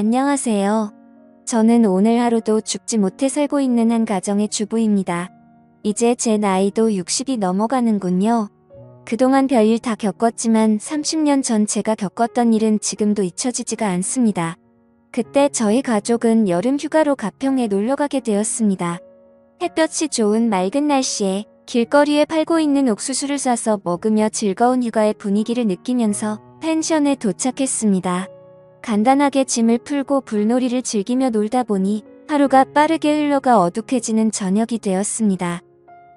안녕하세요. 저는 오늘 하루도 죽지 못해 살고 있는 한 가정의 주부입니다. 이제 제 나이도 60이 넘어가는군요. 그동안 별일 다 겪었지만 30년 전 제가 겪었던 일은 지금도 잊혀지지가 않습니다. 그때 저희 가족은 여름 휴가로 가평에 놀러가게 되었습니다. 햇볕이 좋은 맑은 날씨에 길거리에 팔고 있는 옥수수를 사서 먹으며 즐거운 휴가의 분위기를 느끼면서 펜션에 도착했습니다. 간단하게 짐을 풀고 불놀이를 즐기며 놀다 보니 하루가 빠르게 흘러가 어둑해지는 저녁이 되었습니다.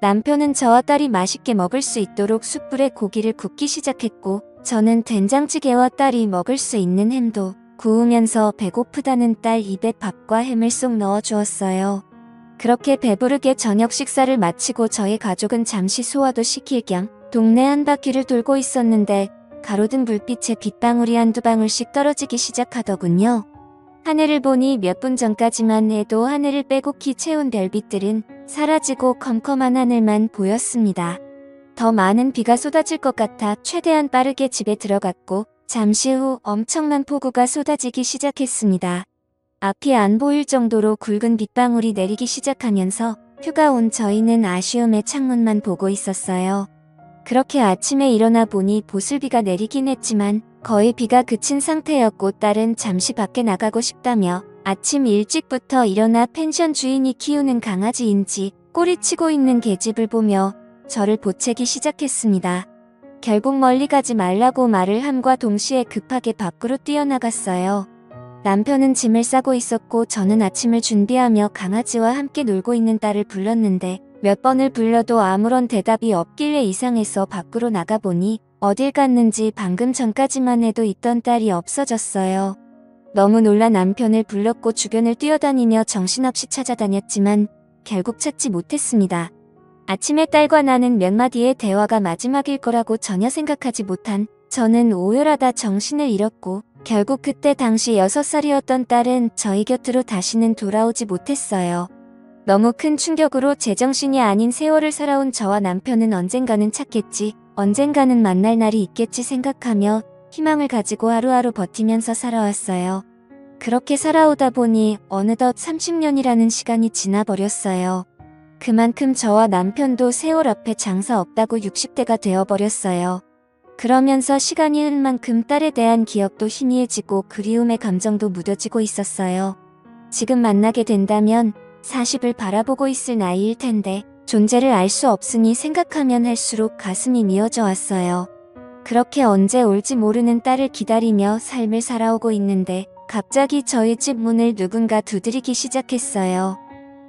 남편은 저와 딸이 맛있게 먹을 수 있도록 숯불에 고기를 굽기 시작했고 저는 된장찌개와 딸이 먹을 수 있는 햄도 구우면서 배고프다는 딸 입에 밥과 햄을 쏙 넣어 주었어요. 그렇게 배부르게 저녁 식사를 마치고 저희 가족은 잠시 소화도 시킬 겸 동네 한 바퀴를 돌고 있었는데 가로등 불빛에 빗방울이 한두 방울씩 떨어지기 시작하더군요. 하늘을 보니 몇 분 전까지만 해도 하늘을 빼곡히 채운 별빛들은 사라지고 컴컴한 하늘만 보였습니다. 더 많은 비가 쏟아질 것 같아 최대한 빠르게 집에 들어갔고 잠시 후 엄청난 폭우가 쏟아지기 시작했습니다. 앞이 안 보일 정도로 굵은 빗방울이 내리기 시작하면서 휴가 온 저희는 아쉬움에 창문만 보고 있었어요. 그렇게 아침에 일어나 보니 보슬비가 내리긴 했지만 거의 비가 그친 상태였고 딸은 잠시 밖에 나가고 싶다며 아침 일찍부터 일어나 펜션 주인이 키우는 강아지인지 꼬리치고 있는 계집을 보며 저를 보채기 시작했습니다. 결국 멀리 가지 말라고 말을 함과 동시에 급하게 밖으로 뛰어나갔어요. 남편은 짐을 싸고 있었고 저는 아침을 준비하며 강아지와 함께 놀고 있는 딸을 불렀는데 몇 번을 불러도 아무런 대답이 없길래 이상해서 밖으로 나가보니 어딜 갔는지 방금 전까지만 해도 있던 딸이 없어졌어요. 너무 놀라 남편을 불렀고 주변을 뛰어다니며 정신없이 찾아다녔지만 결국 찾지 못했습니다. 아침에 딸과 나는 몇 마디의 대화가 마지막일 거라고 전혀 생각하지 못한 저는 오열하다 정신을 잃었고 결국 그때 당시 6살이었던 딸은 저희 곁으로 다시는 돌아오지 못했어요. 너무 큰 충격으로 제정신이 아닌 세월을 살아온 저와 남편은 언젠가는 찾겠지, 언젠가는 만날 날이 있겠지 생각하며 희망을 가지고 하루하루 버티면서 살아왔어요. 그렇게 살아오다 보니 어느덧 30년이라는 시간이 지나버렸어요. 그만큼 저와 남편도 세월 앞에 장사 없다고 60대가 되어버렸어요. 그러면서 시간이 흐른 만큼 딸에 대한 기억도 희미해지고 그리움의 감정도 무뎌지고 있었어요. 지금 만나게 된다면 40을 바라보고 있을 나이일 텐데 존재를 알 수 없으니 생각하면 할수록 가슴이 미어져 왔어요. 그렇게 언제 올지 모르는 딸을 기다리며 삶을 살아오고 있는데 갑자기 저희 집 문을 누군가 두드리기 시작했어요.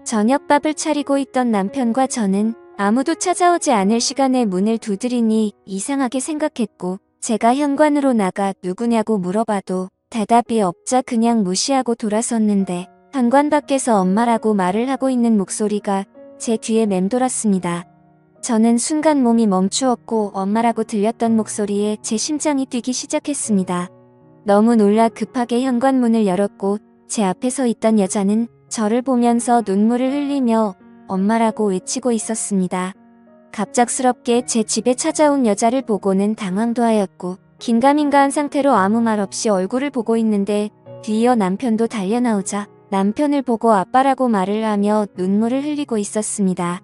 저녁밥을 차리고 있던 남편과 저는 아무도 찾아오지 않을 시간에 문을 두드리니 이상하게 생각했고 제가 현관으로 나가 누구냐고 물어봐도 대답이 없자 그냥 무시하고 돌아섰는데 현관 밖에서 엄마라고 말을 하고 있는 목소리가 제 귀에 맴돌았습니다. 저는 순간 몸이 멈추었고 엄마라고 들렸던 목소리에 제 심장이 뛰기 시작했습니다. 너무 놀라 급하게 현관문을 열었고 제 앞에 서 있던 여자는 저를 보면서 눈물을 흘리며 엄마라고 외치고 있었습니다. 갑작스럽게 제 집에 찾아온 여자를 보고는 당황도 하였고 긴가민가한 상태로 아무 말 없이 얼굴을 보고 있는데 뒤이어 남편도 달려나오자 남편을 보고 아빠라고 말을 하며 눈물을 흘리고 있었습니다.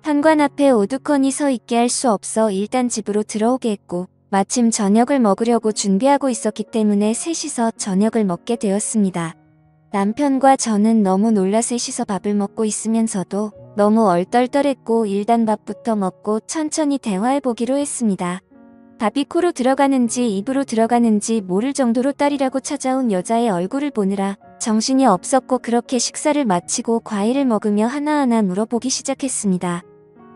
현관 앞에 오두커니 서 있게 할 수 없어 일단 집으로 들어오게 했고 마침 저녁을 먹으려고 준비하고 있었기 때문에 셋이서 저녁을 먹게 되었습니다. 남편과 저는 너무 놀라 셋이서 밥을 먹고 있으면서도 너무 얼떨떨했고 일단 밥부터 먹고 천천히 대화해보기로 했습니다. 밥이 코로 들어가는지 입으로 들어가는지 모를 정도로 딸이라고 찾아온 여자의 얼굴을 보느라 정신이 없었고 그렇게 식사를 마치고 과일을 먹으며 하나하나 물어보기 시작했습니다.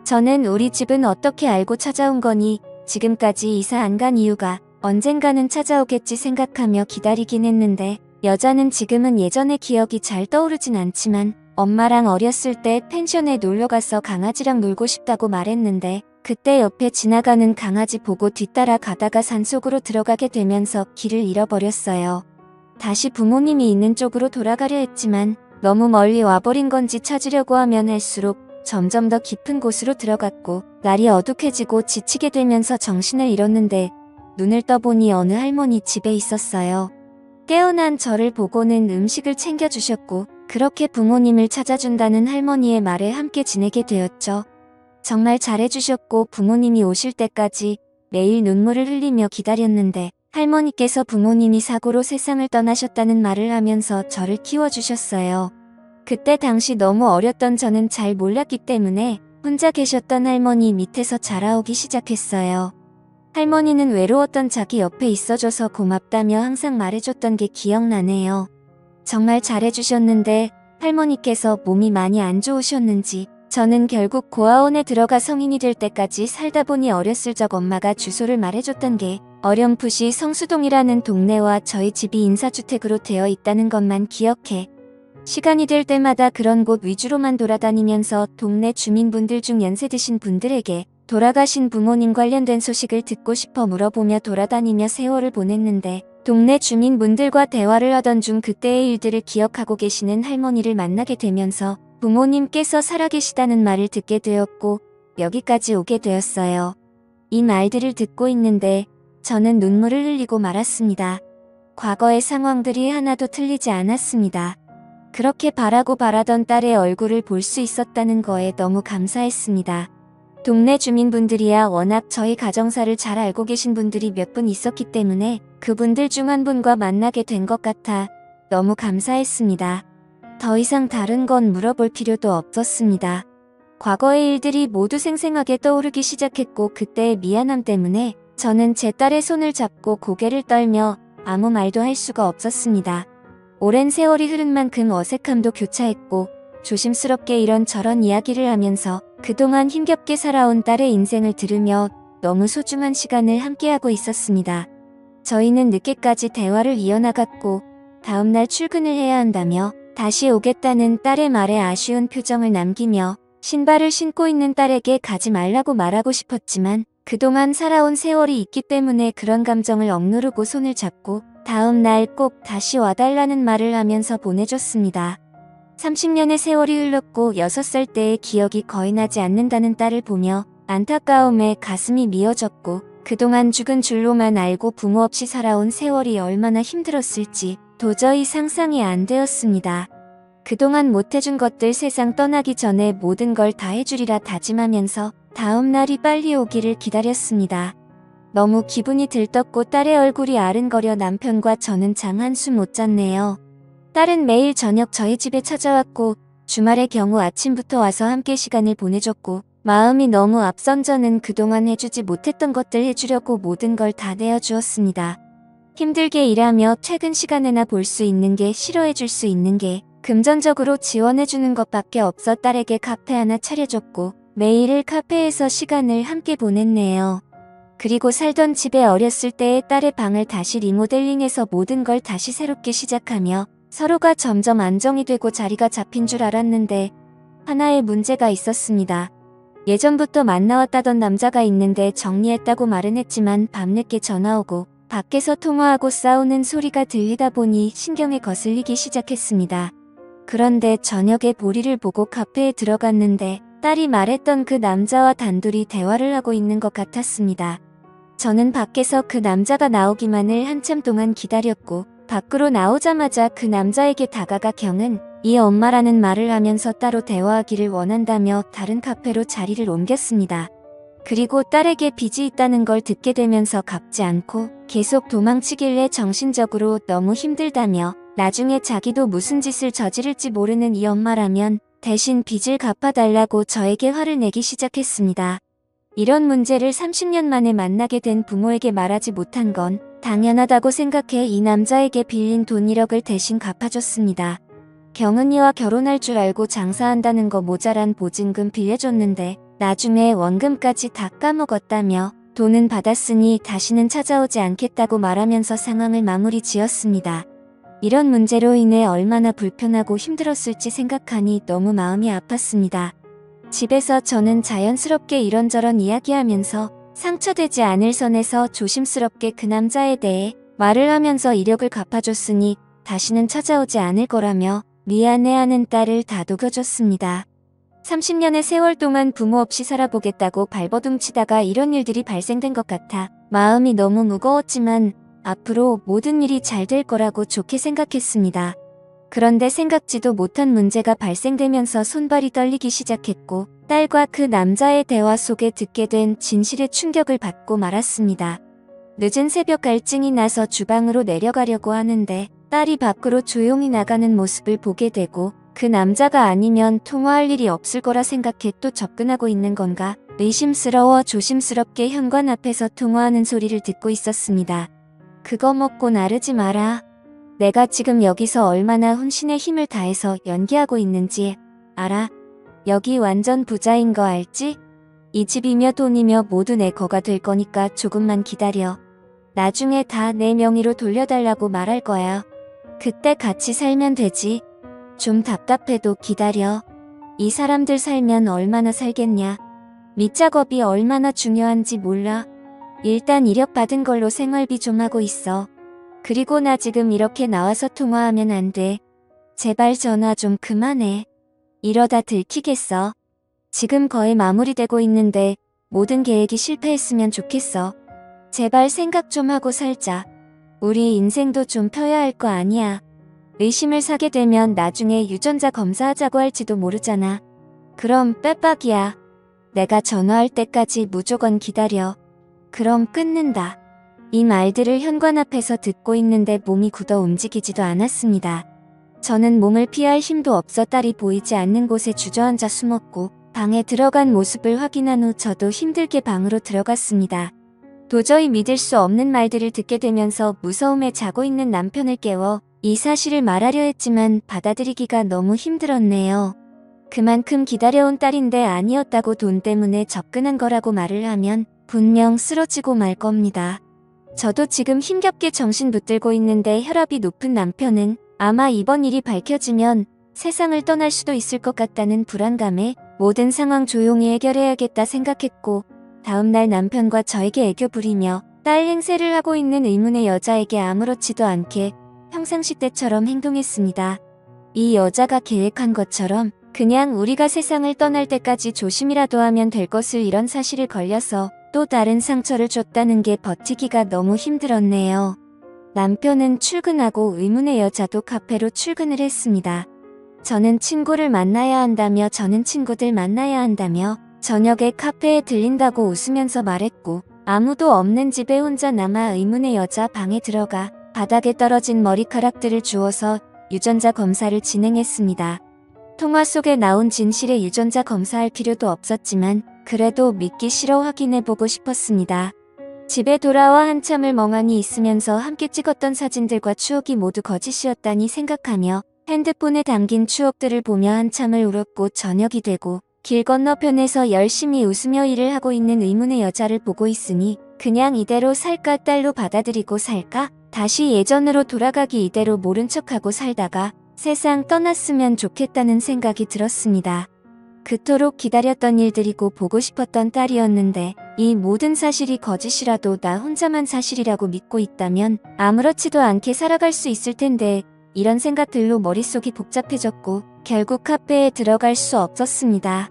저는 우리 집은 어떻게 알고 찾아온 거니? 지금까지 이사 안 간 이유가 언젠가는 찾아오겠지 생각하며 기다리긴 했는데 여자는 지금은 예전의 기억이 잘 떠오르진 않지만 엄마랑 어렸을 때 펜션에 놀러가서 강아지랑 놀고 싶다고 말했는데 그때 옆에 지나가는 강아지 보고 뒤따라 가다가 산속으로 들어가게 되면서 길을 잃어버렸어요. 다시 부모님이 있는 쪽으로 돌아가려 했지만 너무 멀리 와버린 건지 찾으려고 하면 할수록 점점 더 깊은 곳으로 들어갔고 날이 어둑해지고 지치게 되면서 정신을 잃었는데 눈을 떠보니 어느 할머니 집에 있었어요. 깨어난 저를 보고는 음식을 챙겨주셨고 그렇게 부모님을 찾아준다는 할머니의 말에 함께 지내게 되었죠. 정말 잘해주셨고 부모님이 오실 때까지 매일 눈물을 흘리며 기다렸는데 할머니께서 부모님이 사고로 세상을 떠나셨다는 말을 하면서 저를 키워주셨어요. 그때 당시 너무 어렸던 저는 잘 몰랐기 때문에 혼자 계셨던 할머니 밑에서 자라오기 시작했어요. 할머니는 외로웠던 자기 옆에 있어줘서 고맙다며 항상 말해줬던 게 기억나네요. 정말 잘해주셨는데 할머니께서 몸이 많이 안 좋으셨는지 저는 결국 고아원에 들어가 성인이 될 때까지 살다 보니 어렸을 적 엄마가 주소를 말해줬던 게 어렴풋이 성수동이라는 동네와 저희 집이 인사주택으로 되어 있다는 것만 기억해. 시간이 될 때마다 그런 곳 위주로만 돌아다니면서 동네 주민분들 중 연세 드신 분들에게 돌아가신 부모님 관련된 소식을 듣고 싶어 물어보며 돌아다니며 세월을 보냈는데 동네 주민분들과 대화를 하던 중 그때의 일들을 기억하고 계시는 할머니를 만나게 되면서 부모님께서 살아계시다는 말을 듣게 되었고 여기까지 오게 되었어요. 이 말들을 듣고 있는데 저는 눈물을 흘리고 말았습니다. 과거의 상황들이 하나도 틀리지 않았습니다. 그렇게 바라고 바라던 딸의 얼굴을 볼 수 있었다는 거에 너무 감사했습니다. 동네 주민분들이야 워낙 저희 가정사를 잘 알고 계신 분들이 몇 분 있었기 때문에 그분들 중 한 분과 만나게 된 것 같아 너무 감사했습니다. 더 이상 다른 건 물어볼 필요도 없었습니다. 과거의 일들이 모두 생생하게 떠오르기 시작했고 그때의 미안함 때문에 저는 제 딸의 손을 잡고 고개를 떨며 아무 말도 할 수가 없었습니다. 오랜 세월이 흐른 만큼 어색함도 교차했고 조심스럽게 이런저런 이야기를 하면서 그동안 힘겹게 살아온 딸의 인생을 들으며 너무 소중한 시간을 함께하고 있었습니다. 저희는 늦게까지 대화를 이어나갔고 다음날 출근을 해야 한다며 다시 오겠다는 딸의 말에 아쉬운 표정을 남기며 신발을 신고 있는 딸에게 가지 말라고 말하고 싶었지만 그동안 살아온 세월이 있기 때문에 그런 감정을 억누르고 손을 잡고 다음 날 꼭 다시 와달라는 말을 하면서 보내줬습니다. 30년의 세월이 흘렀고 6살 때의 기억이 거의 나지 않는다는 딸을 보며 안타까움에 가슴이 미어졌고 그동안 죽은 줄로만 알고 부모 없이 살아온 세월이 얼마나 힘들었을지 도저히 상상이 안 되었습니다. 그동안 못해준 것들 세상 떠나기 전에 모든 걸 다 해주리라 다짐하면서 다음 날이 빨리 오기를 기다렸습니다. 너무 기분이 들떴고 딸의 얼굴이 아른거려 남편과 저는 잠 한숨 못 잤네요. 딸은 매일 저녁 저희 집에 찾아왔고 주말의 경우 아침부터 와서 함께 시간을 보내줬고 마음이 너무 앞선 저는 그동안 해주지 못했던 것들 해주려고 모든 걸 다 내어주었습니다. 힘들게 일하며 퇴근 시간에나 볼 수 있는 게 싫어해줄 수 있는 게 금전적으로 지원해주는 것밖에 없어 딸에게 카페 하나 차려줬고 매일 카페에서 시간을 함께 보냈네요. 그리고 살던 집에 어렸을 때의 딸의 방을 다시 리모델링해서 모든 걸 다시 새롭게 시작하며 서로가 점점 안정이 되고 자리가 잡힌 줄 알았는데 하나의 문제가 있었습니다. 예전부터 만나왔다던 남자가 있는데 정리했다고 말은 했지만 밤늦게 전화 오고 밖에서 통화하고 싸우는 소리가 들리다 보니 신경에 거슬리기 시작했습니다. 그런데 저녁에 보리를 보고 카페에 들어갔는데 딸이 말했던 그 남자와 단둘이 대화를 하고 있는 것 같았습니다. 저는 밖에서 그 남자가 나오기만을 한참 동안 기다렸고 밖으로 나오자마자 그 남자에게 다가가 경은 이 엄마라는 말을 하면서 따로 대화하기를 원한다며 다른 카페로 자리를 옮겼습니다. 그리고 딸에게 빚이 있다는 걸 듣게 되면서 갚지 않고 계속 도망치길래 정신적으로 너무 힘들다며 나중에 자기도 무슨 짓을 저지를지 모르는 이 엄마라면 대신 빚을 갚아달라고 저에게 화를 내기 시작했습니다. 이런 문제를 30년 만에 만나게 된 부모에게 말하지 못한 건 당연하다고 생각해 이 남자에게 빌린 돈 1억을 대신 갚아줬습니다. 경은이와 결혼할 줄 알고 장사한다는 거 모자란 보증금 빌려줬는데 나중에 원금까지 다 까먹었다며 돈은 받았으니 다시는 찾아오지 않겠다고 말하면서 상황을 마무리 지었습니다. 이런 문제로 인해 얼마나 불편하고 힘들었을지 생각하니 너무 마음이 아팠습니다. 집에서 저는 자연스럽게 이런저런 이야기하면서 상처되지 않을 선에서 조심스럽게 그 남자에 대해 말을 하면서 이력을 갚아줬으니 다시는 찾아오지 않을 거라며 미안해하는 딸을 다독여줬습니다. 30년의 세월 동안 부모 없이 살아보겠다고 발버둥 치다가 이런 일들이 발생된 것 같아 마음이 너무 무거웠지만 앞으로 모든 일이 잘 될 거라고 좋게 생각했습니다. 그런데 생각지도 못한 문제가 발생되면서 손발이 떨리기 시작했고 딸과 그 남자의 대화 속에 듣게 된 진실의 충격을 받고 말았습니다. 늦은 새벽 갈증이 나서 주방으로 내려가려고 하는데 딸이 밖으로 조용히 나가는 모습을 보게 되고 그 남자가 아니면 통화할 일이 없을 거라 생각해 또 접근하고 있는 건가 의심스러워 조심스럽게 현관 앞에서 통화하는 소리를 듣고 있었습니다. 그거 먹고 나르지 마라. 내가 지금 여기서 얼마나 혼신의 힘을 다해서 연기하고 있는지 알아? 여기 완전 부자인 거 알지? 이 집이며 돈이며 모두 내 거가 될 거니까 조금만 기다려. 나중에 다 내 명의로 돌려달라고 말할 거야. 그때 같이 살면 되지. 좀 답답해도 기다려. 이 사람들 살면 얼마나 살겠냐. 밑작업이 얼마나 중요한지 몰라. 일단 이력 받은 걸로 생활비 좀 하고 있어. 그리고 나 지금 이렇게 나와서 통화하면 안 돼. 제발 전화 좀 그만해. 이러다 들키겠어. 지금 거의 마무리되고 있는데 모든 계획이 실패했으면 좋겠어. 제발 생각 좀 하고 살자. 우리 인생도 좀 펴야 할 거 아니야. 의심을 사게 되면 나중에 유전자 검사하자고 할지도 모르잖아. 그럼 빼박이야. 내가 전화할 때까지 무조건 기다려. 그럼 끊는다. 이 말들을 현관 앞에서 듣고 있는데 몸이 굳어 움직이지도 않았습니다. 저는 몸을 피할 힘도 없어 딸이 보이지 않는 곳에 주저앉아 숨었고 방에 들어간 모습을 확인한 후 저도 힘들게 방으로 들어갔습니다. 도저히 믿을 수 없는 말들을 듣게 되면서 무서움에 자고 있는 남편을 깨워 이 사실을 말하려 했지만 받아들이기가 너무 힘들었네요. 그만큼 기다려온 딸인데 아니었다고 돈 때문에 접근한 거라고 말을 하면 분명 쓰러지고 말 겁니다. 저도 지금 힘겹게 정신 붙들고 있는데 혈압이 높은 남편은 아마 이번 일이 밝혀지면 세상을 떠날 수도 있을 것 같다는 불안감에 모든 상황 조용히 해결해야겠다 생각했고 다음날 남편과 저에게 애교 부리며 딸 행세를 하고 있는 의문의 여자에게 아무렇지도 않게 평상시 때처럼 행동했습니다. 이 여자가 계획한 것처럼 그냥 우리가 세상을 떠날 때까지 조심이라도 하면 될 것을 이런 사실에 걸려서 또 다른 상처를 줬다는 게 버티기가 너무 힘들었네요. 남편은 출근하고 의문의 여자도 카페로 출근을 했습니다. 저는 친구를 만나야 한다며 저는 친구들 만나야 한다며 저녁에 카페에 들린다고 웃으면서 말했고 아무도 없는 집에 혼자 남아 의문의 여자 방에 들어가 바닥에 떨어진 머리카락들을 주워서 유전자 검사를 진행했습니다. 통화 속에 나온 진실의 유전자 검사할 필요도 없었지만 그래도 믿기 싫어 확인해보고 싶었습니다. 집에 돌아와 한참을 멍하니 있으면서 함께 찍었던 사진들과 추억이 모두 거짓이었다니 생각하며 핸드폰에 담긴 추억들을 보며 한참을 울었고 저녁이 되고 길 건너편에서 열심히 웃으며 일을 하고 있는 의문의 여자를 보고 있으니 그냥 이대로 살까 딸로 받아들이고 살까? 다시 예전으로 돌아가기 이대로 모른 척하고 살다가 세상 떠났으면 좋겠다는 생각이 들었습니다. 그토록 기다렸던 일들이고 보고 싶었던 딸이었는데 이 모든 사실이 거짓이라도 나 혼자만 사실이라고 믿고 있다면 아무렇지도 않게 살아갈 수 있을 텐데 이런 생각들로 머릿속이 복잡해졌고 결국 카페에 들어갈 수 없었습니다.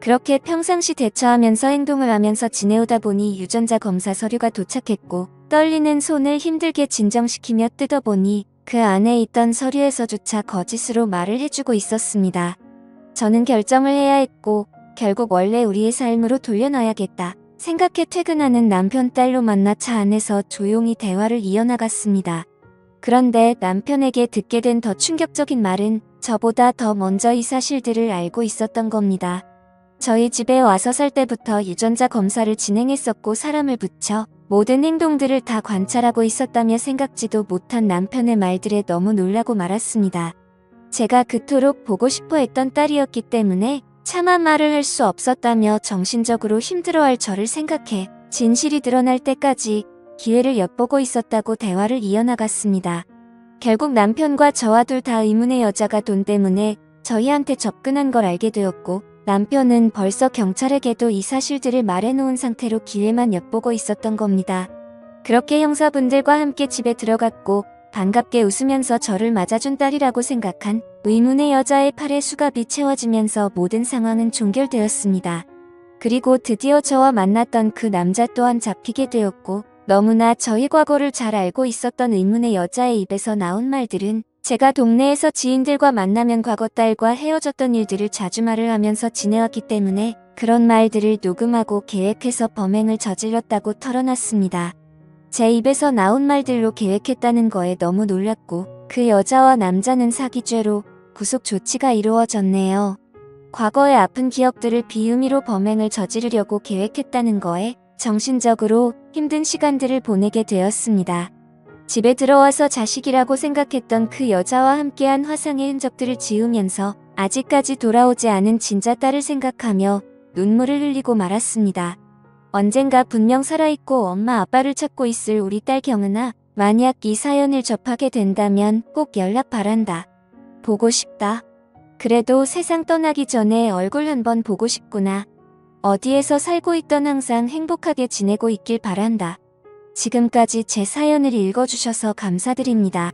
그렇게 평상시 대처하면서 행동을 하면서 지내오다 보니 유전자 검사 서류가 도착했고 떨리는 손을 힘들게 진정시키며 뜯어보니 그 안에 있던 서류에서조차 거짓으로 말을 해주고 있었습니다. 저는 결정을 해야 했고 결국 원래 우리의 삶으로 돌려놔야겠다 생각해 퇴근하는 남편 딸로 만나 차 안에서 조용히 대화를 이어나갔습니다. 그런데 남편에게 듣게 된 더 충격적인 말은 저보다 더 먼저 이 사실들을 알고 있었던 겁니다. 저희 집에 와서 살 때부터 유전자 검사를 진행했었고 사람을 붙여 모든 행동들을 다 관찰하고 있었다며 생각지도 못한 남편의 말들에 너무 놀라고 말았습니다. 제가 그토록 보고 싶어 했던 딸이었기 때문에 차마 말을 할 수 없었다며 정신적으로 힘들어할 저를 생각해 진실이 드러날 때까지 기회를 엿보고 있었다고 대화를 이어나갔습니다. 결국 남편과 저와 둘 다 의문의 여자가 돈 때문에 저희한테 접근한 걸 알게 되었고 남편은 벌써 경찰에게도 이 사실들을 말해놓은 상태로 기회만 엿보고 있었던 겁니다. 그렇게 형사분들과 함께 집에 들어갔고 반갑게 웃으면서 저를 맞아준 딸이라고 생각한 의문의 여자의 팔에 수갑이 채워지면서 모든 상황은 종결되었습니다. 그리고 드디어 저와 만났던 그 남자 또한 잡히게 되었고 너무나 저희 과거를 잘 알고 있었던 의문의 여자의 입에서 나온 말들은 제가 동네에서 지인들과 만나면 과거 딸과 헤어졌던 일들을 자주 말을 하면서 지내왔기 때문에 그런 말들을 녹음하고 계획해서 범행을 저질렀다고 털어놨습니다. 제 입에서 나온 말들로 계획했다는 거에 너무 놀랐고 그 여자와 남자는 사기죄로 구속 조치가 이루어졌네요. 과거의 아픈 기억들을 비의미로 범행을 저지르려고 계획했다는 거에 정신적으로 힘든 시간들을 보내게 되었습니다. 집에 들어와서 자식이라고 생각했던 그 여자와 함께한 화상의 흔적들을 지우면서 아직까지 돌아오지 않은 진짜 딸을 생각하며 눈물을 흘리고 말았습니다. 언젠가 분명 살아있고 엄마 아빠를 찾고 있을 우리 딸 경은아, 만약 이 사연을 접하게 된다면 꼭 연락 바란다. 보고 싶다. 그래도 세상 떠나기 전에 얼굴 한번 보고 싶구나. 어디에서 살고 있던 항상 행복하게 지내고 있길 바란다. 지금까지 제 사연을 읽어주셔서 감사드립니다.